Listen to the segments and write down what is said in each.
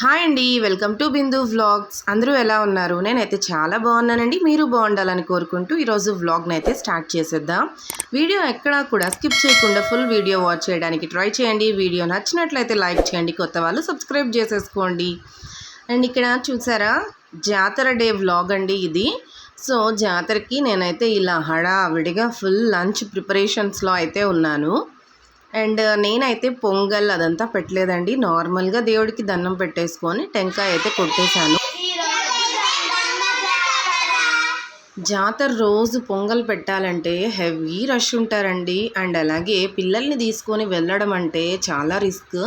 Hi అండి, welcome to Bindu vlogs. అందరూ ఎలా ఉన్నారు? నేనైతే చాలా బాగున్నానండి. మీరు బాగుండాలని కోరుకుంటూ ఈరోజు వ్లాగ్ని అయితే స్టార్ట్ చేసేద్దాం. వీడియో ఎక్కడా కూడా స్కిప్ చేయకుండా ఫుల్ వీడియో వాచ్ చేయడానికి ట్రై చేయండి. వీడియో నచ్చినట్లయితే లైక్ చేయండి, కొత్త వాళ్ళు సబ్స్క్రైబ్ చేసేసుకోండి. అండ్ ఇక్కడ చూసారా, జాతర డే వ్లాగ్ అండి ఇది. సో జాతరకి నేనైతే ఇలా హడావిడిగా ఫుల్ లంచ్ ప్రిపరేషన్స్లో అయితే ఉన్నాను. అండ్ నేనైతే పొంగల్ అదంతా పెట్టలేదండి. నార్మల్గా దేవుడికి దండం పెట్టేసుకొని టెంకాయ అయితే కొట్టేశాను. జాతర రోజు పొంగల్ పెట్టాలంటే హెవీ రష్ ఉంటారండి. అండ్ అలాగే పిల్లల్ని తీసుకొని వెళ్ళడం అంటే చాలా రిస్క్.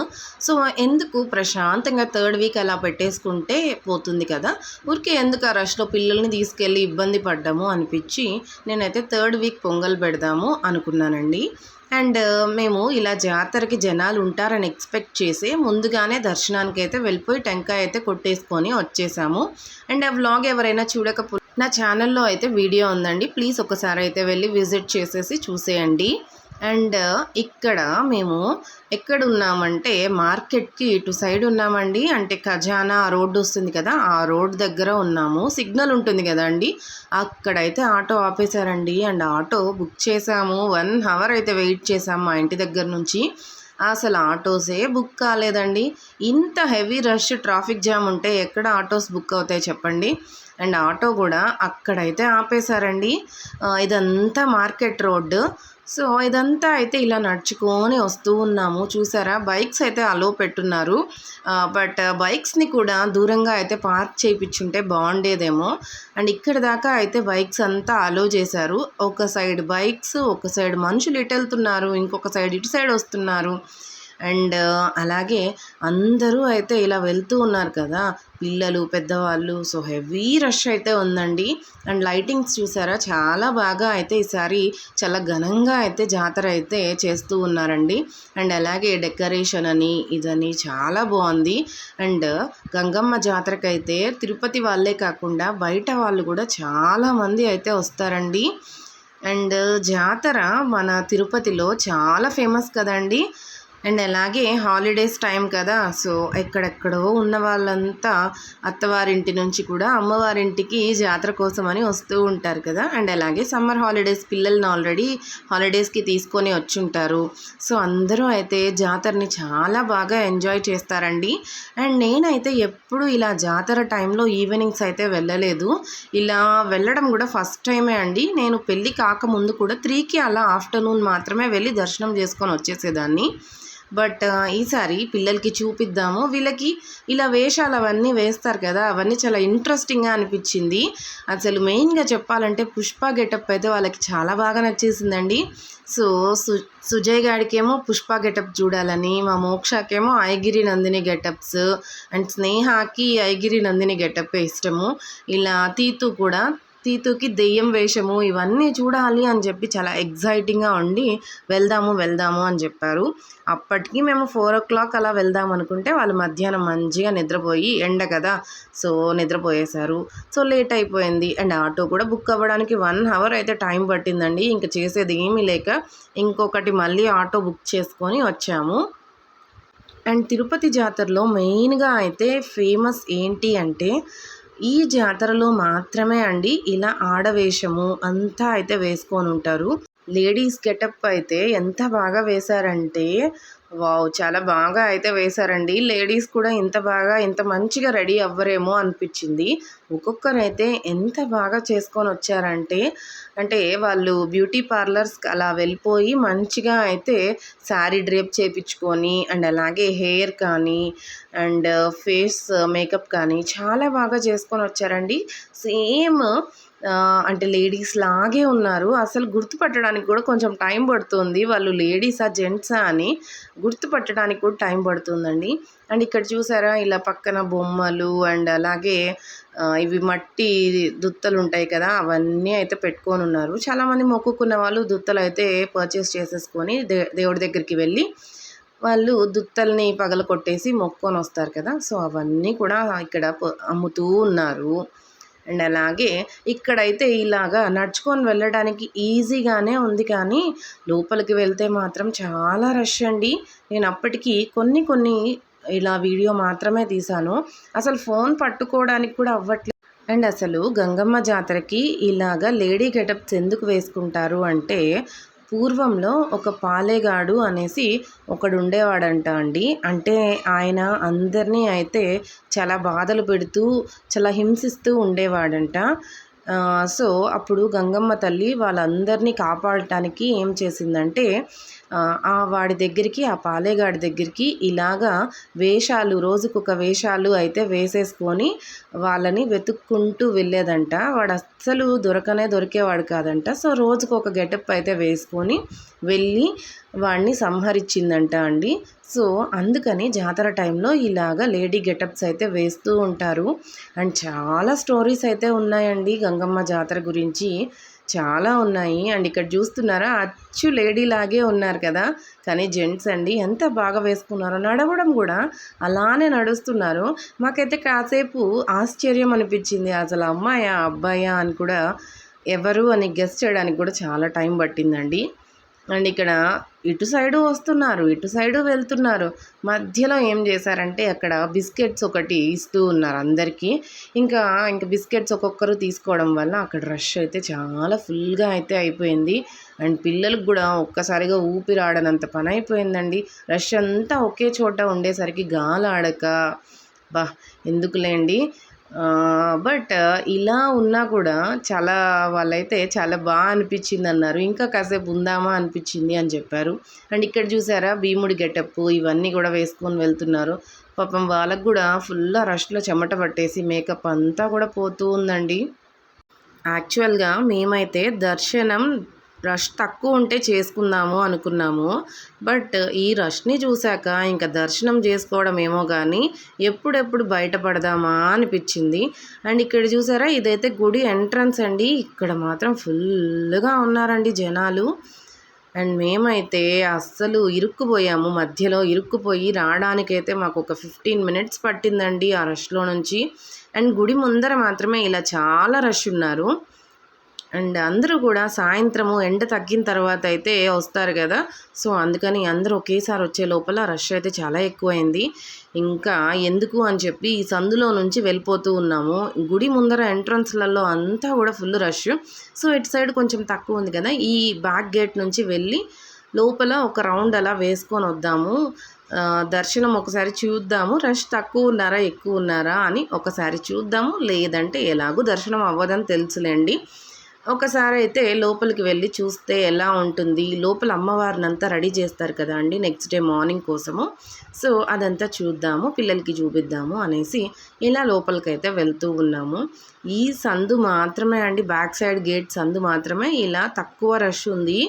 సో ఎందుకు ప్రశాంతంగా థర్డ్ వీక్ అలా పెట్టేసుకుంటే పోతుంది కదా, ఊరికే ఎందుకు ఆ రష్లో పిల్లల్ని తీసుకెళ్ళి ఇబ్బంది పడ్డాము అనిపించి నేనైతే థర్డ్ వీక్ పొంగల్ పెడదాము అనుకున్నానండి. అండ్ మేము ఇలా జాతరకి జనాలు ఉంటారని ఎక్స్పెక్ట్ చేసి ముందుగానే దర్శనానికి అయితే వెళ్ళిపోయి టెంకాయ అయితే కొట్టేసుకొని వచ్చేసాము. అండ్ ఆ వ్లాగ్ ఎవరైనా చూడకపోతే నా ఛానల్లో అయితే వీడియో ఉందండి, ప్లీజ్ ఒకసారి అయితే వెళ్ళి విజిట్ చేసేసి చూసేయండి. అండ్ ఇక్కడ మేము ఎక్కడ ఉన్నామంటే మార్కెట్కి ఇటు సైడ్ ఉన్నామండి. అంటే ఖజానా రోడ్డు వస్తుంది కదా, ఆ రోడ్ దగ్గర ఉన్నాము. సిగ్నల్ ఉంటుంది కదా అండి, అక్కడైతే ఆటో ఆపేశారండి. అండ్ ఆటో బుక్ చేసాము. 1 అవర్ అయితే వెయిట్ చేసాము మా ఇంటి దగ్గర నుంచి. అసలు ఆటోసే బుక్ కాలేదండి. ఇంత హెవీ రష్ ట్రాఫిక్ జామ్ ఉంటే ఎక్కడ ఆటోస్ బుక్ అవుతాయి చెప్పండి. అండ్ ఆటో కూడా అక్కడైతే ఆపేశారండి. ఇదంతా మార్కెట్ రోడ్డు. సో ఇదంతా అయితే ఇలా నడుచుకొని వస్తూ ఉన్నాము. చూసారా, బైక్స్ అయితే అలో పెట్టున్నారు. బట్ బైక్స్ని కూడా దూరంగా అయితే పార్క్ చేయించుంటే బాగుండేదేమో. అండ్ ఇక్కడ దాకా అయితే బైక్స్ అంతా అలో చేశారు. ఒక సైడ్ బైక్స్, ఒక సైడ్ మనుషులు ఇటు వెళ్తున్నారు, ఇంకొక సైడ్ ఇటు సైడ్ వస్తున్నారు. అండ్ అలాగే అందరూ అయితే ఇలా వెళ్తూ ఉన్నారు కదా, పిల్లలు పెద్దవాళ్ళు. సో హెవీ రష్ అయితే ఉందండి. అండ్ లైటింగ్స్ చూసారా, చాలా బాగా అయితే ఈసారి చాలా ఘనంగా అయితే జాతర అయితే చేస్తూ ఉన్నారండి. అండ్ అలాగే డెకరేషన్ అని ఇదని చాలా బాగుంది. అండ్ గంగమ్మ జాతరకి అయితే తిరుపతి వాళ్ళే కాకుండా బయట వాళ్ళు కూడా చాలామంది అయితే వస్తారండి. అండ్ జాతర మన తిరుపతిలో చాలా ఫేమస్ కదండి. అండ్ అలాగే హాలిడేస్ టైం కదా, సో ఎక్కడెక్కడో ఉన్న వాళ్ళంతా అత్తవారింటి నుంచి కూడా అమ్మవారింటికి జాతర కోసం అని వస్తూ ఉంటారు కదా. అండ్ అలాగే సమ్మర్ హాలిడేస్ పిల్లల్ని ఆల్రెడీ హాలిడేస్కి తీసుకొని వచ్చుంటారు. సో అందరూ అయితే జాతరని చాలా బాగా ఎంజాయ్ చేస్తారండి. అండ్ నేనైతే ఎప్పుడు ఇలా జాతర టైంలో ఈవినింగ్స్ అయితే వెళ్ళలేదు. ఇలా వెళ్ళడం కూడా ఫస్ట్ టైమే అండి. నేను పెళ్ళి కాకముందు కూడా 3కి అలా ఆఫ్టర్నూన్ మాత్రమే వెళ్ళి దర్శనం చేసుకొని వచ్చేసేదాన్ని. బట్ ఈసారి పిల్లలకి చూపిద్దాము, వీళ్ళకి ఇలా వేషాలు అవన్నీ వేస్తారు కదా, అవన్నీ చాలా ఇంట్రెస్టింగ్గా అనిపించింది. అసలు మెయిన్గా చెప్పాలంటే పుష్ప గెటప్ అయితే వాళ్ళకి చాలా బాగా నచ్చేసిందండి. సో సుజయ్ గాడికేమో పుష్ప గెటప్ చూడాలని, మా మోక్షకేమో ఐగిరి నందిని గెటప్స్, అండ్ స్నేహాకి ఐగిరి నందిని గెటప్ ఇష్టము. ఇలా తీతుకి దెయ్యం వేషము ఇవన్నీ చూడాలి అని చెప్పి చాలా ఎగ్జైటింగ్గా ఉండి వెళ్దాము అని చెప్పారు. అప్పటికి మేము 4 o'clock అలా వెళ్దాం అనుకుంటే వాళ్ళు మధ్యాహ్నం మంచిగా నిద్రపోయి, ఎండ కదా సో నిద్రపోయేశారు. సో లేట్ అయిపోయింది. అండ్ ఆటో కూడా బుక్ అవ్వడానికి 1 అవర్ అయితే టైం పట్టిందండి. ఇంకా చేసేది ఏమీ లేక ఇంకొకటి మళ్ళీ ఆటో బుక్ చేసుకొని వచ్చాము. అండ్ తిరుపతి జాతరలో మెయిన్గా అయితే ఫేమస్ ఏంటి అంటే, ఈ జాతరలో మాత్రమే అండి ఇలా ఆడవేషము అంతా అయితే వేసుకొని ఉంటారు. లేడీస్ గెటప్ అయితే ఎంత బాగా వేశారంటే, వావ్, చాలా బాగా అయితే వేశారండి. లేడీస్ కూడా ఇంత మంచిగా రెడీ అవ్వరేమో అనిపించింది. ఒక్కొక్కరైతే ఎంత బాగా చేసుకొని వచ్చారంటే, అంటే వాళ్ళు బ్యూటీ పార్లర్స్ అలా వెళ్ళిపోయి మంచిగా అయితే శారీ డ్రేప్ చేయించుకొని, అండ్ అలాగే హెయిర్ కానీ అండ్ ఫేస్ మేకప్ కానీ చాలా బాగా చేసుకొని వచ్చారండి. సేమ్ అంటే లేడీస్ లాగే ఉన్నారు. అసలు గుర్తుపట్టడానికి కూడా కొంచెం టైం పడుతుంది, వాళ్ళు లేడీసా జెంట్సా అని గుర్తుపట్టడానికి కూడా టైం పడుతుందండి. అండ్ ఇక్కడ చూసారా, ఇలా పక్కన బొమ్మలు అండ్ అలాగే ఇవి మట్టి దుత్తలు ఉంటాయి కదా, అవన్నీ అయితే పెట్టుకొని ఉన్నారు. చాలామంది మొక్కుకున్న వాళ్ళు దుత్తలు అయితే పర్చేస్ చేసేసుకొని దేవుడి దగ్గరికి వెళ్ళి వాళ్ళు దుత్తల్ని పగల కొట్టేసి మొక్కొని వస్తారు కదా, సో అవన్నీ కూడా ఇక్కడ అమ్ముతూ ఉన్నారు. అండ్ అలాగే ఇక్కడైతే ఇలాగా నడుచుకొని వెళ్ళడానికి ఈజీగానే ఉంది, కానీ లోపలికి వెళ్తే మాత్రం చాలా రష్ అండి. నేను అప్పటికి కొన్ని ఇలా వీడియో మాత్రమే తీశాను. అసలు ఫోన్ పట్టుకోవడానికి కూడా అవ్వట్లేదు. అండ్ అసలు గంగమ్మ జాతరకి ఇలాగ లేడీ గెటప్స్ ఎందుకు వేసుకుంటారు అంటే, పూర్వంలో ఒక పాలెగాడు అనేసి ఒకడు ఉండేవాడంట అండి. అంటే ఆయన అందరినీ అయితే చాలా బాధలు పెడుతూ, చాలా హింసిస్తూ ఉండేవాడంట. సో అప్పుడు గంగమ్మ తల్లి వాళ్ళందరినీ కాపాడటానికి ఏం చేసిందంటే, వాడి దగ్గరికి, ఆ పాలెగాడి దగ్గరికి ఇలాగా వేషాలు, రోజుకొక వేషాలు అయితే వేసేసుకొని వాళ్ళని వెతుక్కుంటూ వెళ్ళేదంట. వాడు అస్సలు దొరికేవాడు కాదంట. సో రోజుకొక గెటప్ అయితే వేసుకొని వెళ్ళి వాడిని సంహరించిందంట అండి. సో అందుకని జాతర టైంలో ఇలాగ లేడీ గెటప్స్ అయితే వేస్తూ ఉంటారు. అండ్ చాలా స్టోరీస్ అయితే ఉన్నాయండి గంగమ్మ జాతర గురించి, చాలా ఉన్నాయి. అండ్ ఇక్కడ చూస్తున్నారా, అచ్చు లేడీ లాగే ఉన్నారు కదా, కానీ జెంట్స్ అండి ఎంత బాగా వేసుకున్నారో, నడవడం కూడా అలానే నడుస్తున్నారు. మాకైతే కాసేపు ఆశ్చర్యం అనిపించింది, అసలు అమ్మాయా అబ్బాయా అని కూడా ఎవరు అని గెస్ చేయడానికి కూడా చాలా టైం పట్టిందండి. అండ్ ఇక్కడ ఇటు సైడు వస్తున్నారు, ఇటు సైడు వెళ్తున్నారు. మధ్యలో ఏం చేశారంటే అక్కడ బిస్కెట్స్ ఒకటి ఇస్తూ ఉన్నారు అందరికీ. ఇంకా బిస్కెట్స్ ఒక్కొక్కరు తీసుకోవడం వల్ల అక్కడ రష్ అయితే చాలా ఫుల్గా అయితే అయిపోయింది. అండ్ పిల్లలకు కూడా ఒక్కసారిగా ఊపిరాడనంత పని అయిపోయిందండి. రష్ అంతా ఒకే చోట ఉండేసరికి గాలాడక ఎందుకులేండి. బట్ ఇలా ఉన్నా కూడా చాలా వాళ్ళైతే చాలా బాగా అనిపించింది అన్నారు. ఇంకా కాసేపు ఉందామా అనిపించింది అని చెప్పారు. అండ్ ఇక్కడ చూసారా, భీముడి గెటప్ ఇవన్నీ కూడా వేసుకొని వెళ్తున్నారు. పాపం వాళ్ళకు కూడా ఫుల్ రష్లో చెమట పట్టేసి మేకప్ అంతా కూడా పోతూ ఉందండి. యాక్చువల్గా మేమైతే దర్శనం రష్ తక్కువ ఉంటే చేసుకుందాము అనుకున్నాము. బట్ ఈ రష్ని చూశాక ఇంకా దర్శనం చేసుకోవడం ఏమో కానీ ఎప్పుడెప్పుడు బయటపడదామా అనిపించింది. అండ్ ఇక్కడ చూసారా, ఇదైతే గుడి ఎంట్రన్స్ అండి. ఇక్కడ మాత్రం ఫుల్గా ఉన్నారండి జనాలు. అండ్ మేమైతే అస్సలు ఇరుక్కుపోయాము, మధ్యలో ఇరుక్కుపోయి రావడానికైతే మాకు ఒక 15 మినిట్స్ పట్టిందండి ఆ రష్లో నుంచి. అండ్ గుడి ముందర మాత్రమే ఇలా చాలా రష్ ఉన్నారు. అండ్ అందరూ కూడా సాయంత్రము ఎండ తగ్గిన తర్వాత అయితే వస్తారు కదా, సో అందుకని అందరూ ఒకేసారి వచ్చే లోపల రష్ అయితే చాలా ఎక్కువైంది. ఇంకా ఎందుకు అని చెప్పి ఈ సందులో నుంచి వెళ్ళిపోతూ ఉన్నాము. గుడి ముందర ఎంట్రన్స్లలో అంతా కూడా ఫుల్ రష్. సో ఇటు సైడ్ కొంచెం తక్కువ ఉంది కదా, ఈ బ్యాక్ గేట్ నుంచి వెళ్ళి లోపల ఒక రౌండ్ అలా వేసుకొని వద్దాము, దర్శనం ఒకసారి చూద్దాము, రష్ తక్కువ ఉన్నారా ఎక్కువ ఉన్నారా అని ఒకసారి చూద్దాము, లేదంటే ఎలాగూ దర్శనం అవ్వదని తెలుసులేండి. ఒకసారి అయితే లోపలికి వెళ్ళి చూస్తే ఎలా ఉంటుంది, లోపల అమ్మవారిని అంతా రెడీ చేస్తారు కదా అండి నెక్స్ట్ డే మార్నింగ్ కోసము. సో అదంతా చూద్దాము, పిల్లలకి చూపిద్దాము అనేసి ఇలా లోపలికైతే వెళ్తూ ఉన్నాము. ఈ సందు మాత్రమే అండి, బ్యాక్ సైడ్ గేట్ సందు మాత్రమే ఇలా తక్కువ రష్ ఉంది.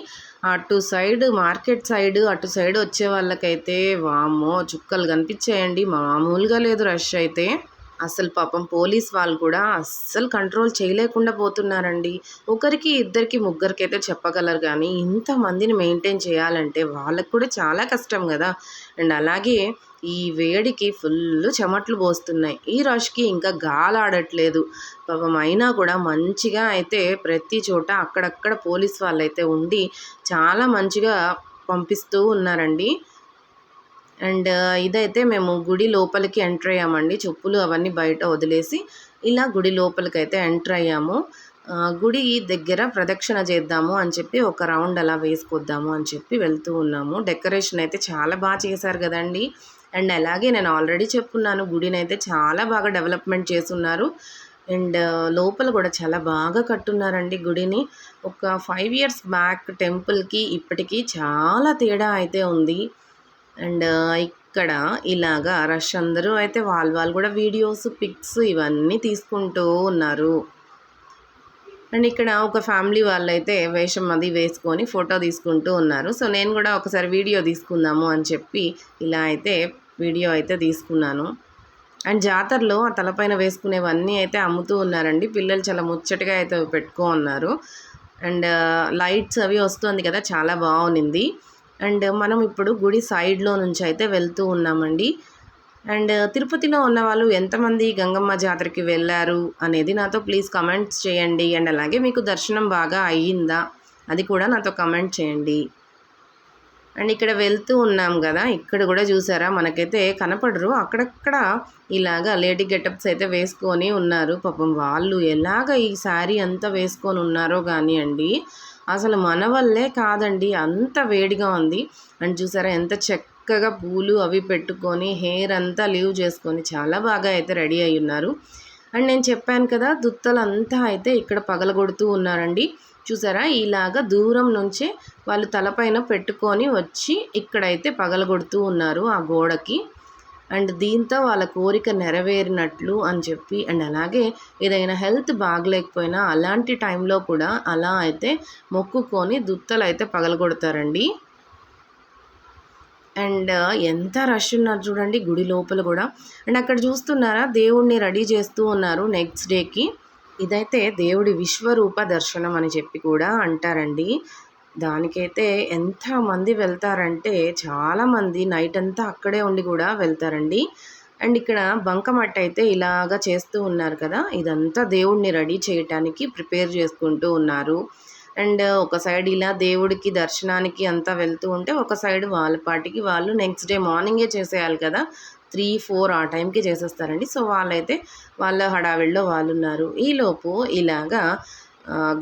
అటు సైడ్ మార్కెట్ సైడ్ అటు సైడ్ వచ్చే వాళ్ళకైతే వామ్మో చుక్కలు కనిపించాయండి, మామూలుగా లేదు రష్ అయితే. అసలు పాపం పోలీస్ వాళ్ళు కూడా అస్సలు కంట్రోల్ చేయలేకుండా పోతున్నారండి. ఒకరికి ఇద్దరికి ముగ్గురికి అయితే చెప్పగలరు, కానీ ఇంతమందిని మెయింటైన్ చేయాలంటే వాళ్ళకు కూడా చాలా కష్టం కదా. అండ్ అలాగే ఈ వేడికి ఫుల్ చెమట్లు పోస్తున్నాయి, ఈ రష్కి ఇంకా గాలాడట్లేదు పాపం. అయినా కూడా మంచిగా అయితే ప్రతి చోట అక్కడక్కడ పోలీస్ వాళ్ళు అయితే ఉండి చాలా మంచిగా పంపిస్తూ ఉన్నారండి. అండ్ ఇదైతే మేము గుడి లోపలికి ఎంటర్ అయ్యామండి, చెప్పులు అవన్నీ బయట వదిలేసి ఇలా గుడి లోపలికి అయితే ఎంటర్ అయ్యాము. గుడి దగ్గర ప్రదక్షిణ చేద్దాము అని చెప్పి ఒక రౌండ్ అలా వేసుకొద్దాము అని చెప్పి వెళ్తూ ఉన్నాము. డెకరేషన్ అయితే చాలా బాగా చేశారు కదండి. అండ్ అలాగే నేను ఆల్రెడీ చెప్పున్నాను, గుడిని అయితే చాలా బాగా డెవలప్మెంట్ చేస్తున్నారు. అండ్ లోపల కూడా చాలా బాగా కట్టున్నారండి గుడిని. ఒక 5 years బ్యాక్ టెంపుల్కి ఇప్పటికీ చాలా తేడా అయితే ఉంది. అండ్ ఇక్కడ ఇలాగా రష్ అందరూ అయితే వాళ్ళు కూడా వీడియోస్ పిక్స్ ఇవన్నీ తీసుకుంటూ ఉన్నారు. అండ్ ఇక్కడ ఒక ఫ్యామిలీ వాళ్ళైతే వేషం అది వేసుకొని ఫోటో తీసుకుంటూ ఉన్నారు. సో నేను కూడా ఒకసారి వీడియో తీసుకుందాము అని చెప్పి ఇలా అయితే వీడియో అయితే తీసుకున్నాను. అండ్ జాతరలో ఆ తలపైన వేసుకునేవన్నీ అయితే అమ్ముతూ ఉన్నారండి. పిల్లలు చాలా ముచ్చటగా అయితే పెట్టుకో ఉన్నారు. అండ్ లైట్స్ అవి వస్తుంది కదా, చాలా బాగుంది. అండ్ మనం ఇప్పుడు గుడి సైడ్లో నుంచి అయితే వెళ్తూ ఉన్నామండి. అండ్ తిరుపతిలో ఉన్న వాళ్ళు ఎంతమంది గంగమ్మ జాతరకి వెళ్ళారు అనేది నాతో ప్లీజ్ కమెంట్స్ చేయండి. అండ్ అలాగే మీకు దర్శనం బాగా అయ్యిందా అది కూడా నాతో కమెంట్ చేయండి. అండ్ ఇక్కడ వెళ్తూ ఉన్నాం కదా, ఇక్కడ కూడా చూసారా మనకైతే కనపడరు, అక్కడక్కడ ఇలాగా లేడీ గెటప్స్ అయితే వేసుకొని ఉన్నారు. పాపం వాళ్ళు ఎలాగ ఈ శారీ అంతా వేసుకొని ఉన్నారో కానీ అండి, అసలు మన వల్లే కాదండి, అంత వేడిగా ఉంది. అండ్ చూసారా ఎంత చక్కగా పూలు అవి పెట్టుకొని హెయిర్ అంతా లీవ్ చేసుకొని చాలా బాగా అయితే రెడీ అయి ఉన్నారు. అండ్ నేను చెప్పాను కదా, దుత్తలంతా అయితే ఇక్కడ పగలగొడుతూ ఉన్నారండి. చూసారా ఇలాగ దూరం నుంచే వాళ్ళు తలపైన పెట్టుకొని వచ్చి ఇక్కడైతే పగలగొడుతూ ఉన్నారు ఆ గోడకి. అండ్ దీంతో వాళ్ళ కోరిక నెరవేరినట్లు అని చెప్పి, అండ్ అలాగే ఏదైనా హెల్త్ బాగలేకపోయినా అలాంటి టైంలో కూడా అలా అయితే మొక్కుకొని దుత్తలు అయితే పగలగొడతారండి. అండ్ ఎంత రష్ ఉన్నారు చూడండి గుడి లోపల కూడా. అండ్ అక్కడ చూస్తున్నారా దేవుణ్ణి రెడీ చేస్తూ ఉన్నారు నెక్స్ట్ డేకి. ఇదైతే దేవుడి విశ్వరూప దర్శనం అని చెప్పి కూడా అంటారండి. దానికైతే ఎంతమంది వెళ్తారంటే చాలామంది నైట్ అంతా అక్కడే ఉండి కూడా వెళ్తారండి. అండ్ ఇక్కడ బంకమట్ట అయితే ఇలాగ చేస్తూ ఉన్నారు కదా, ఇదంతా దేవుణ్ణి రెడీ చేయటానికి ప్రిపేర్ చేసుకుంటూ ఉన్నారు. అండ్ ఒక సైడ్ ఇలా దేవుడికి దర్శనానికి అంతా వెళ్తూ ఉంటే, ఒక సైడ్ వాళ్ళ పాటికి వాళ్ళు నెక్స్ట్ డే మార్నింగే చేసేయాలి కదా, 3-4 ఆ టైంకి చేసేస్తారండి. సో వాళ్ళైతే వాళ్ళ హడావిడిలో వాళ్ళు ఉన్నారు. ఈలోపు ఇలాగా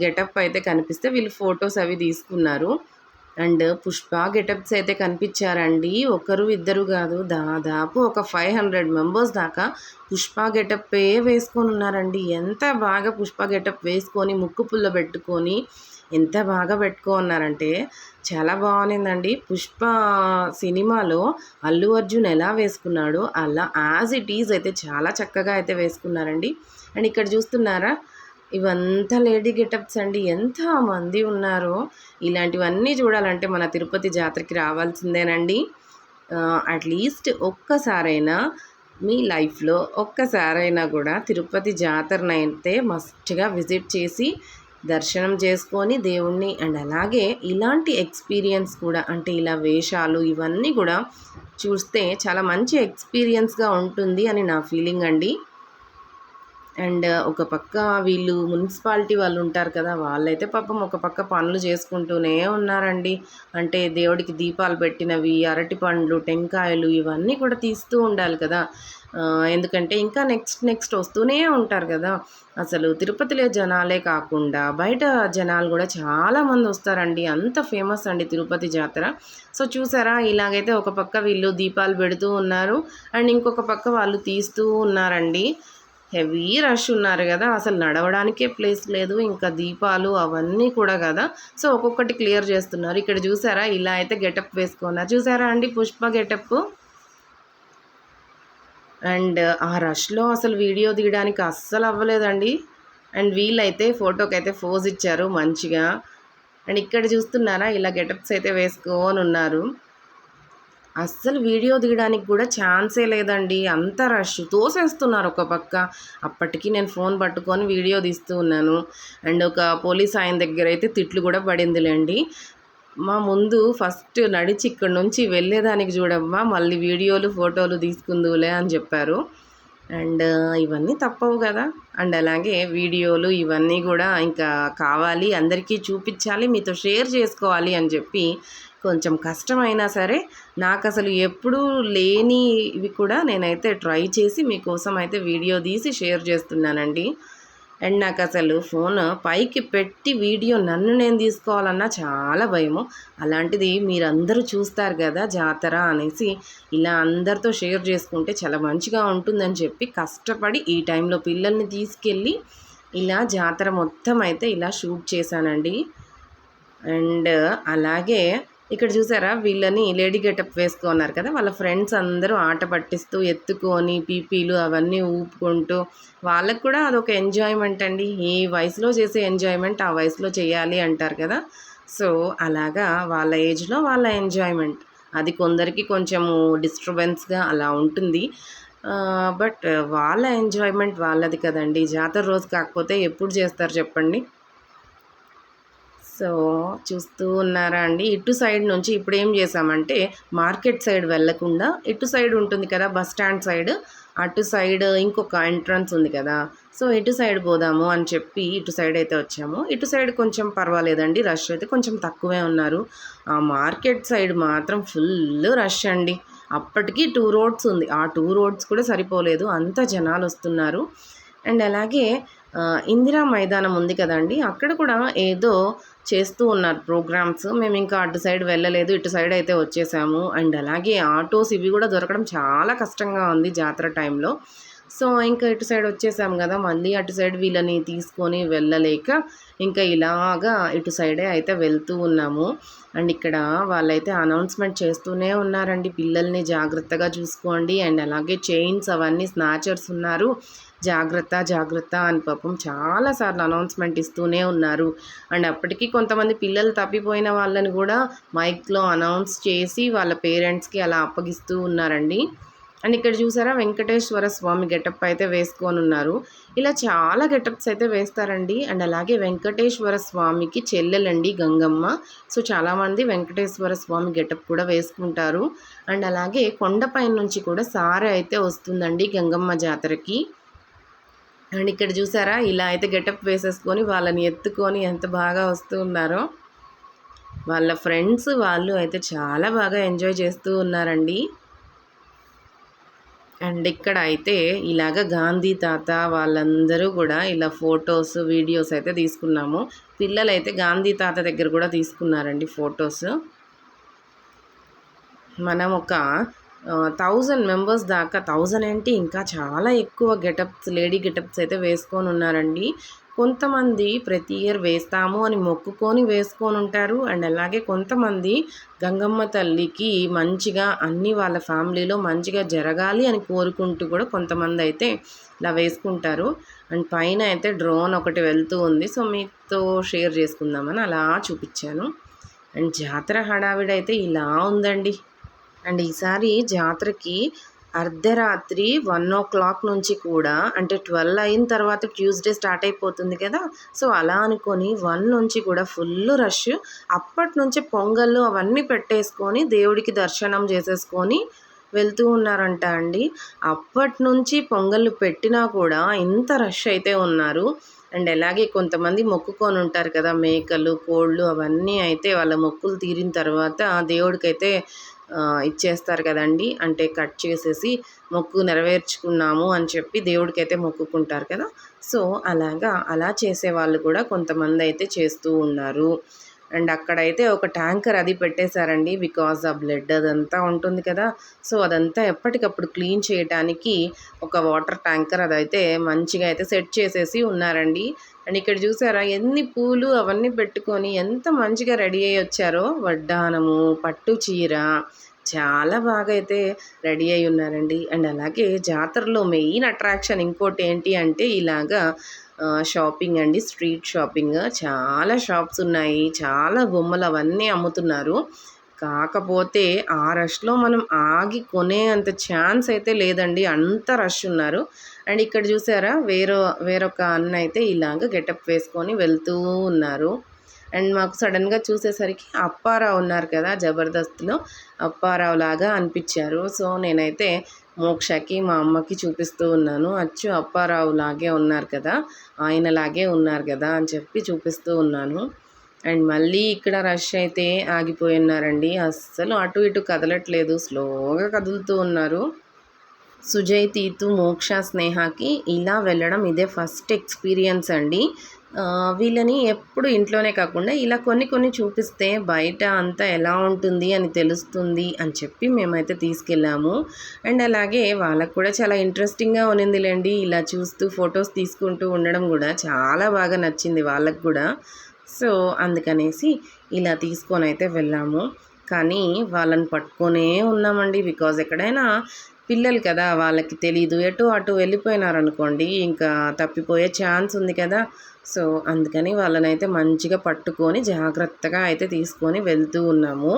గెటప్ అయితే కనిపిస్తే వీళ్ళు ఫొటోస్ అవి తీసుకున్నారు. అండ్ పుష్ప గెటప్స్ అయితే కనిపించారండి, ఒకరు ఇద్దరు కాదు, దాదాపు ఒక 500 మెంబర్స్ దాకా పుష్ప గెటప్పే వేసుకొని ఉన్నారండి. ఎంత బాగా పుష్ప గెటప్ వేసుకొని ముక్కు పుల్ల పెట్టుకొని ఎంత బాగా పెట్టుకున్నారంటే చాలా బాగుందండి. పుష్ప సినిమాలో అల్లు అర్జున్ ఎలా వేసుకున్నాడో అలా యాజ్ ఇట్ ఈజ్ అయితే చాలా చక్కగా అయితే వేసుకున్నారండి. అండ్ ఇక్కడ చూస్తున్నారా ఇవంతా లేడీ గెటప్స్ అండి, ఎంతమంది ఉన్నారో. ఇలాంటివన్నీ చూడాలంటే మన తిరుపతి జాతరకి రావాల్సిందేనండి. అట్లీస్ట్ ఒక్కసారైనా మీ లైఫ్లో ఒక్కసారైనా కూడా తిరుపతి జాతరనైతే మస్ట్గా విజిట్ చేసి దర్శనం చేసుకొని దేవుణ్ణి, అండ్ అలాగే ఇలాంటి ఎక్స్పీరియన్స్ కూడా అంటే ఇలా వేషాలు ఇవన్నీ కూడా చూస్తే చాలా మంచి ఎక్స్పీరియన్స్గా ఉంటుంది అని నా ఫీలింగ్ అండి. అండ్ ఒక పక్క వీళ్ళు మున్సిపాలిటీ వాళ్ళు ఉంటారు కదా, వాళ్ళైతే పాపం ఒక పక్క పనులు చేసుకుంటూనే ఉన్నారండి. అంటే దేవుడికి దీపాలు పెట్టినవి, అరటి పండ్లు, టెంకాయలు ఇవన్నీ కూడా తీస్తూ ఉండాలి కదా, ఎందుకంటే ఇంకా నెక్స్ట్ వస్తూనే ఉంటారు కదా. అసలు తిరుపతిలో జనాలే కాకుండా బయట జనాలు కూడా చాలామంది వస్తారండి, అంత ఫేమస్ అండి తిరుపతి జాతర. సో చూసారా ఇలాగైతే ఒక పక్క వీళ్ళు దీపాలు పెడుతూ ఉన్నారు, అండ్ ఇంకొక పక్క వాళ్ళు తీస్తూ ఉన్నారండి. హెవీ రష్ ఉన్నారు కదా, అసలు నడవడానికే ప్లేస్ లేదు, ఇంకా దీపాలు అవన్నీ కూడా కదా. సో ఒక్కొక్కటి క్లియర్ చేస్తున్నారు. ఇక్కడ చూసారా ఇలా అయితే గెటప్ వేసుకున్నారు, చూసారా అండి పుష్ప గెటప్. అండ్ ఆ రష్లో అసలు వీడియో తీయడానికి అస్సలు అవ్వలేదండి. అండ్ వీళ్ళైతే ఫోటోకి అయితే పోజ్ ఇచ్చారు మంచిగా. అండ్ ఇక్కడ చూస్తున్నారా ఇలా గెటప్స్ అయితే వేసుకొని ఉన్నారు. అస్సలు వీడియో తీయడానికి కూడా ఛాన్సే లేదండి, అంత రష్ తోసేస్తున్నారు ఒక పక్క. అప్పటికి నేను ఫోన్ పట్టుకొని వీడియో తీస్తూ ఉన్నాను. అండ్ ఒక పోలీస్ ఆయన దగ్గర అయితే తిట్లు కూడా పడిందిలేండి. మా ముందు ఫస్ట్ నడిచి ఇక్కడ నుంచి వెళ్ళేదానికి చూడమ్మా, మళ్ళీ వీడియోలు ఫోటోలు తీసుకుందులే అని చెప్పారు. అండ్ ఇవన్నీ తప్పవు కదా. అండ్ అలాగే వీడియోలు ఇవన్నీ కూడా ఇంకా కావాలి, అందరికీ చూపించాలి, మీతో షేర్ చేసుకోవాలి అని చెప్పి కొంచెం కష్టమైనా సరే నాకు అసలు ఎప్పుడూ లేనివి కూడా నేనైతే ట్రై చేసి మీకోసం అయితే వీడియో తీసి షేర్ చేస్తున్నానండి. అండ్ నాకు అసలు ఫోన్ పైకి పెట్టి వీడియో నన్ను నేను తీసుకోవాలన్నా చాలా భయము. అలాంటిది మీరందరూ చూస్తారు కదా జాతర అనేసి ఇలా అందరితో షేర్ చేసుకుంటే చాలా మంచిగా ఉంటుందని చెప్పి కష్టపడి ఈ టైంలో పిల్లల్ని తీసుకెళ్ళి ఇలా జాతర మొత్తం అయితే ఇలా షూట్ చేశానండి. అండ్ అలాగే ఇక్కడ చూసారా వీళ్ళని లేడీ గెటప్ వేసుకున్నారు కదా, వాళ్ళ ఫ్రెండ్స్ అందరూ ఆట పట్టిస్తూ ఎత్తుకొని పీపీలు అవన్నీ ఊపుకుంటూ, వాళ్ళకు కూడా అదొక ఎంజాయ్మెంట్ అండి. ఈ వయసులో చేసే ఎంజాయ్మెంట్ ఆ వయసులో చేయాలి అంటారు కదా. సో అలాగా వాళ్ళ ఏజ్లో వాళ్ళ ఎంజాయ్మెంట్ అది కొందరికి కొంచెము డిస్టర్బెన్స్గా అలా ఉంటుంది. బట్ వాళ్ళ ఎంజాయ్మెంట్ వాళ్ళది కదండి. జాతర రోజు కాకపోతే ఎప్పుడు చేస్తారు చెప్పండి. సో, చూస్తూ ఉన్నారా అండి? ఇటు సైడ్ నుంచి ఇప్పుడేం చేశామంటే, మార్కెట్ సైడ్ వెళ్ళకుండా, ఇటు సైడ్ ఉంటుంది కదా! బస్ స్టాండ్ సైడ్, అటు సైడ్ ఇంకొక ఎంట్రన్స్ ఉంది కదా! సో, ఇటు సైడ్ పోదాము అని చెప్పి, ఇటు సైడ్ అయితే వచ్చాము. ఇటు సైడ్ కొంచెం పర్వాలేదండి. రష్ అయితే కొంచెం తక్కువే ఉన్నారు. ఆ మార్కెట్ సైడ్ మాత్రం ఫుల్ రష్ అండి. అప్పటికి 2 రోడ్స్ ఉంది. ఆ 2 రోడ్స్ కూడా సరిపోలేదు. అంత జనాలొస్తున్నారు. అండ్ అలాగే ఇందిరా మైదానం ఉంది కదండీ! అక్కడ కూడా ఏదో చేస్తూ ఉన్నారు ప్రోగ్రామ్స్. మేమింకా అటు సైడ్ వెళ్ళలేదు. ఇటు సైడ్ అయితే వచ్చేసాము. అండ్ అలాగే ఆటోస్ ఇవి కూడా దొరకడం చాలా కష్టంగా ఉంది జాతర టైంలో. సో, ఇంకా ఇటు సైడ్ వచ్చేసాం గదా! మళ్ళీ అటు సైడ్ వీళ్ళని తీసుకొని వెళ్ళలేక, ఇంకా ఇలాగా ఇటు సైడే అయితే వెళ్తూ ఉన్నాము. అండ్ ఇక్కడ వాళ్ళైతే అనౌన్స్‌మెంట్ చేస్తూనే ఉన్నారండి. పిల్లల్ని జాగ్రత్తగా చూసుకోండి. అండ్ అలాగే చైన్స్ అవన్నీ స్నాచర్స్ ఉన్నారు. జాగ్రత్త, జాగ్రత్త అని పాపం చాలా సార్లు అనౌన్స్‌మెంట్ ఇస్తూనే ఉన్నారు. అండ్ అప్పటికి కొంతమంది పిల్లలు తప్పిపోయిన వాళ్ళని గూడా మైక్‌లో అనౌన్స్ చేసి వాళ్ళ పేరెంట్స్‌కి అలా అప్పగిస్తూ ఉన్నారండి. అండ్ ఇక్కడ చూసారా వెంకటేశ్వర స్వామి గెటప్ అయితే వేసుకోనున్నారు. ఇలా చాలా గెటప్స్ అయితే వేస్తారండి. అండ్ అలాగే వెంకటేశ్వర స్వామికి చెల్లెలండి గంగమ్మ. సో, చాలామంది వెంకటేశ్వర స్వామి గెటప్ కూడా వేసుకుంటారు. అండ్ అలాగే కొండపైన నుంచి కూడా సారె అయితే వస్తుందండి గంగమ్మ జాతరకి. అండ్ ఇక్కడ చూసారా ఇలా అయితే గెటప్ వేసేసుకొని వాళ్ళని ఎత్తుకొని ఎంత బాగా వస్తూ ఉన్నారో. వాళ్ళ ఫ్రెండ్స్ వాళ్ళు అయితే చాలా బాగా ఎంజాయ్ చేస్తూ ఉన్నారండి. అండ్ ఇక్కడ అయితే ఇలాగ గాంధీ తాత వాళ్ళందరూ కూడా ఇలా ఫొటోస్, వీడియోస్ అయితే తీసుకున్నాము. పిల్లలైతే గాంధీ తాత దగ్గర కూడా తీసుకున్నారండి ఫొటోస్. మనం ఒక 1000 మెంబర్స్ దాకా 1000 ఏంటి ఇంకా చాలా ఎక్కువ గెటప్స్ లేడీ గెటప్స్ అయితే వేసుకొని ఉన్నారండి. కొంతమంది ప్రతి ఇయర్ వేస్తాము అని మొక్కుకొని వేసుకొని ఉంటారు. అండ్ అలాగే కొంతమంది గంగమ్మ తల్లికి మంచిగా అన్నీ వాళ్ళ ఫ్యామిలీలో మంచిగా జరగాలి అని కోరుకుంటూ కూడా కొంతమంది అయితే ఇలా వేసుకుంటారు. అండ్ పైన అయితే డ్రోన్ ఒకటి వెళ్తూ ఉంది. సో, మీతో షేర్ చేసుకుందామని అలా చూపించాను. అండ్ జాతర హడావిడైతే ఇలా ఉందండి. అండ్ ఈసారి జాతరకి అర్ధరాత్రి 1:00 నుంచి కూడా అంటే 12 అయిన తర్వాత ట్యూస్డే స్టార్ట్ అయిపోతుంది కదా! సో, అలా అనుకొని 1 నుంచి కూడా ఫుల్ రష్. అప్పటి నుంచే పొంగళ్ళు అవన్నీ పెట్టేసుకొని దేవుడికి దర్శనం చేసేసుకొని వెళ్తూ ఉన్నారంట అండి. అప్పటి నుంచి పొంగళ్ళు పెట్టినా కూడా ఇంత రష్ అయితే ఉన్నారు. అండ్ అలాగే కొంతమంది మొక్కుకొని ఉంటారు కదా! మేకలు, కోళ్ళు అవన్నీ అయితే వాళ్ళ మొక్కులు తీరిన తర్వాత దేవుడికైతే ఇచ్చేస్తారు కదండీ! అంటే కట్ చేసేసి మొక్కు నెరవేర్చుకున్నాము అని చెప్పి దేవుడికైతే మొక్కుకుంటారు కదా! సో, అలా చేసేవాళ్ళు కూడా కొంతమంది అయితే చేస్తూ ఉన్నారు. అండ్ అక్కడైతే ఒక ట్యాంకర్ అది పెట్టేశారండి. బికాజ్ ఆ బ్లడ్ అదంతా ఉంటుంది కదా! సో, అదంతా ఎప్పటికప్పుడు క్లీన్ చేయటానికి ఒక వాటర్ ట్యాంకర్ అదైతే మంచిగా అయితే సెట్ చేసేసి ఉన్నారండి. అండ్ ఇక్కడ చూసారా ఎన్ని పూలు అవన్నీ పెట్టుకొని ఎంత మంచిగా రెడీ అయ్యి వచ్చారో. వడ్డానము, పట్టు చీర చాలా బాగా అయితే రెడీ అయ్యి ఉన్నారండి. అండ్ అలాగే జాతరలో మెయిన్ అట్రాక్షన్ ఇంకోటి ఏంటి అంటే ఇలాగా షాపింగ్ అండి. స్ట్రీట్ షాపింగ్ చాలా షాప్స్ ఉన్నాయి. చాలా బొమ్మలు అవన్నీ అమ్ముతున్నారు. కాకపోతే ఆ రష్‌లో మనం ఆగి కొనే అంత ఛాన్స్ అయితే లేదండి. అంత రష్ ఉన్నారు. అండ్ ఇక్కడ చూసారా వేరొక అన్న అయితే ఇలాగ గెటప్ వేసుకొని వెళ్తూ ఉన్నారు. అండ్ మాకు సడన్‌గా చూసేసరికి అప్పారావు ఉన్నారు కదా! జబర్దస్త్‌లో అప్పారావు లాగా అనిపించారు. సో, నేనైతే మోక్షకి, మా అమ్మకి చూపిస్తూ ఉన్నాను. అచ్చు అప్పారావు లాగే ఉన్నారు కదా! ఆయనలాగే ఉన్నారు కదా! అని చెప్పి చూపిస్తూ ఉన్నాను. అండ్ మళ్ళీ ఇక్కడ రష్ అయితే ఆగిపోయి ఉన్నారండి. అస్సలు అటు ఇటు కదలట్లేదు. స్లోగా కదులుతూ ఉన్నారు. సుజయ్, తీతు, మోక్ష, స్నేహకి ఇలా వెళ్ళడం ఇదే ఫస్ట్ ఎక్స్‌పీరియన్స్ అండి. వీళ్ళని ఎప్పుడు ఇంట్లోనే కాకుండా ఇలా కొన్ని కొన్ని చూపిస్తే బయట అంతా ఎలా ఉంటుంది అని తెలుస్తుంది అని చెప్పి మేమైతే తీసుకెళ్ళాము. అండ్ అలాగే వాళ్ళకు కూడా చాలా ఇంట్రెస్టింగ్‌గా ఉన్నిందిలెండి. ఇలా చూస్తూ ఫొటోస్ తీసుకుంటూ ఉండడం కూడా చాలా బాగా నచ్చింది వాళ్ళకి కూడా. సో, అందుకనేసి ఇలా తీసుకొనైతే వెళ్ళాము. కానీ వాళ్ళని పట్టుకొనే ఉన్నామండి. బికాజ్ ఎక్కడైనా పిల్లలు కదా! వాళ్ళకి తెలీదు. ఎటో అటు వెళ్ళిపోయినారనుకోండి ఇంకా తప్పిపోయే ఛాన్స్ ఉంది కదా! సో, అందుకని వాళ్ళనైతే మంచిగా పట్టుకొని జాగ్రత్తగా అయితే తీసుకొని వెళ్తూ ఉన్నాము.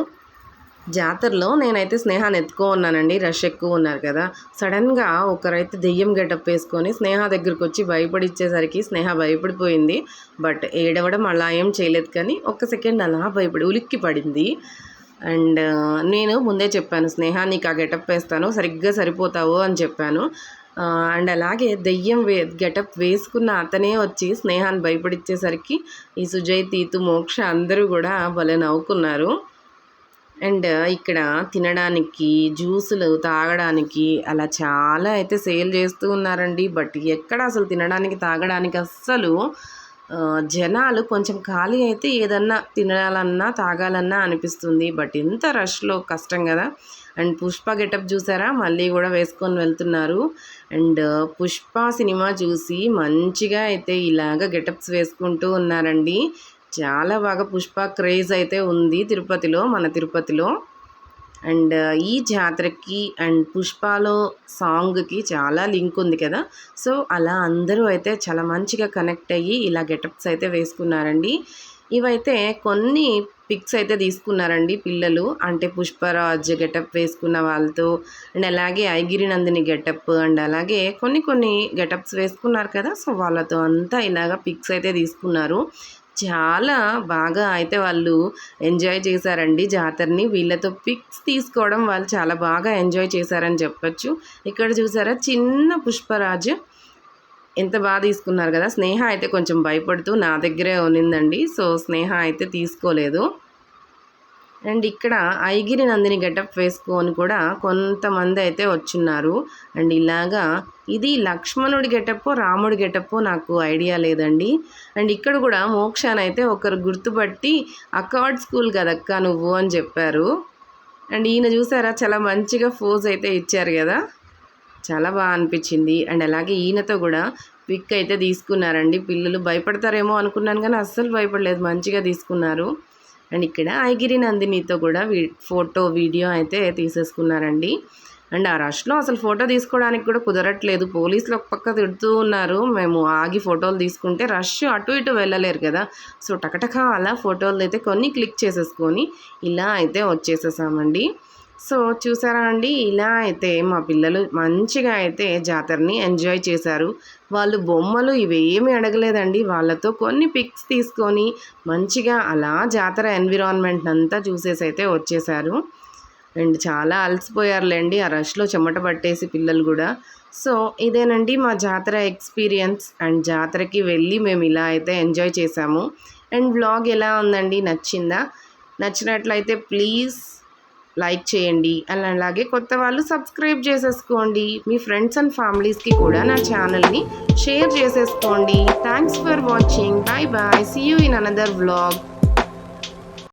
జాతరలో నేనైతే స్నేహాన్ని ఉన్నానండి. రష్ ఎక్కువ ఉన్నారు కదా! సడన్‌గా ఒకరైతే దెయ్యం గెటప్ వేసుకొని స్నేహ దగ్గరకొచ్చి భయపడిచ్చేసరికి స్నేహ భయపడిపోయింది. బట్ ఏడవడం అలా ఏం చేయలేదు కానీ ఒక్క సెకండ్ అలా భయపడి ఉలిక్కి పడింది. అండ్ నేను ముందే చెప్పాను, స్నేహ నీకు ఆ గెటప్ వేస్తాను సరిగ్గా సరిపోతావు అని చెప్పాను. అండ్ అలాగే దెయ్యం గెటప్ వేసుకున్న అతనే వచ్చి స్నేహాన్ని భయపడిచ్చేసరికి ఈ సుజయ్, తీతు, మోక్ష అందరూ కూడా భలే నవ్వుకున్నారు. అండ్ ఇక్కడ తినడానికి, జ్యూసులు తాగడానికి అలా చాలా అయితే సేల్ చేస్తూ ఉన్నారండి. బట్ ఎక్కడ అసలు తినడానికి, తాగడానికి అస్సలు జనాలు కొంచెం ఖాళీ అయితే ఏదన్నా తినాలన్నా, తాగాలన్నా అనిపిస్తుంది. బట్ ఇంత రష్‌లో కష్టం కదా! అండ్ 'పుష్ప' గెటప్ చూసారా? మళ్ళీ కూడా వేసుకొని వెళ్తున్నారు. అండ్ 'పుష్ప' సినిమా చూసి మంచిగా అయితే ఇలాగ గెటప్స్ వేసుకుంటూ ఉన్నారండి. చాలా బాగా 'పుష్ప' క్రేజ్ అయితే ఉంది తిరుపతిలో, మన తిరుపతిలో. అండ్ ఈ జాతరకి అండ్ 'పుష్పలో' సాంగ్‌కి చాలా లింక్ ఉంది కదా! సో, అలా అందరూ అయితే చాలా మంచిగా కనెక్ట్ అయ్యి ఇలా గెటప్స్ అయితే వేసుకున్నారండి. ఇవైతే కొన్ని పిక్స్ అయితే తీసుకున్నారండి పిల్లలు. అంటే 'పుష్పరాజ్' గెటప్ వేసుకున్న వాళ్ళతో అండ్ అలాగే 'ఐగిరి నందిని' గెటప్ అండ్ అలాగే కొన్ని కొన్ని గెటప్స్ వేసుకున్నారు కదా! సో, వాళ్ళతో అంతా ఇలాగ పిక్స్ అయితే తీసుకున్నారు. చాలా బాగా అయితే వాళ్ళు ఎంజాయ్ చేశారండి జాతరని. వీళ్ళతో పిక్స్ తీసుకోవడం వాళ్ళు చాలా బాగా ఎంజాయ్ చేశారని చెప్పొచ్చు. ఇక్కడ చూసారా చిన్న 'పుష్పరాజ్' ఎంత బాగా తీసుకున్నారు కదా! స్నేహ అయితే కొంచెం భయపడుతూ నా దగ్గరే ఉన్నిందండి. సో, స్నేహ అయితే తీసుకోలేదు. అండ్ ఇక్కడ 'ఐగిరి నందిని' గెటప్ వేసుకొని కూడా కొంతమంది అయితే వచ్చున్నారు. అండ్ ఇలాగా ఇది లక్ష్మణుడి గెటప్పో, రాముడి గెటప్పో నాకు ఐడియా లేదండి. అండ్ ఇక్కడ కూడా మోక్షనైతే ఒకరు గుర్తుపట్టి అకార్డ్ స్కూల్ కదక్క నువ్వు అని చెప్పారు. అండ్ ఈయన చూసారా చాలా మంచిగా పోజ్ అయితే ఇచ్చారు కదా! చాలా బాగా అనిపించింది. అండ్ అలాగే ఈయనతో కూడా పిక్ అయితే తీసుకున్నారండి. పిల్లలు భయపడతారేమో అనుకున్నాను కానీ అస్సలు భయపడలేదు, మంచిగా తీసుకున్నారు. అండ్ ఇక్కడ 'ఐగిరి నందిని'తో కూడా ఫోటో, వీడియో అయితే తీసేసుకున్నారండి. అండ్ ఆ రష్‌లో అసలు ఫోటో తీసుకోవడానికి కూడా కుదరట్లేదు. పోలీసులు ఒక పక్క తిడుతూ ఉన్నారు. మేము ఆగి ఫోటోలు తీసుకుంటే రష్ అటు ఇటు వెళ్ళలేరు కదా! సో, టకటక అలా ఫోటోలు అయితే కొన్ని క్లిక్ చేసేసుకొని ఇలా అయితే వచ్చేసేసామండి. సో, చూసారా అండి, ఇలా అయితే మా పిల్లలు మంచిగా అయితే జాతరని ఎంజాయ్ చేశారు. వాళ్ళు బొమ్మలు ఇవేమీ అడగలేదండి. వాళ్ళతో కొన్ని పిక్స్ తీసుకొని మంచిగా అలా జాతర ఎన్విరాన్మెంట్ అంతా చూసేసి అయితే వచ్చేసారు. అండ్ చాలా అలసిపోయారులేండి ఆ రష్‌లో చెమట పట్టేసి పిల్లలు కూడా. సో, ఇదేనండి మా జాతర ఎక్స్‌పీరియన్స్. అండ్ జాతరకి వెళ్ళి మేము ఇలా అయితే ఎంజాయ్ చేశాము. అండ్ వ్లాగ్ ఎలా ఉందండి? నచ్చిందా? నచ్చినట్లయితే ప్లీజ్ లైక్ చేయండి. అండ్ అలాగే కొత్త వాళ్ళు సబ్స్క్రైబ్ చేసేసుకోండి. మీ ఫ్రెండ్స్ అండ్ ఫ్యామిలీస్కి కూడా నా ఛానల్ని షేర్ చేసేసుకోండి. Thanks for watching. Bye bye. See you in another vlog.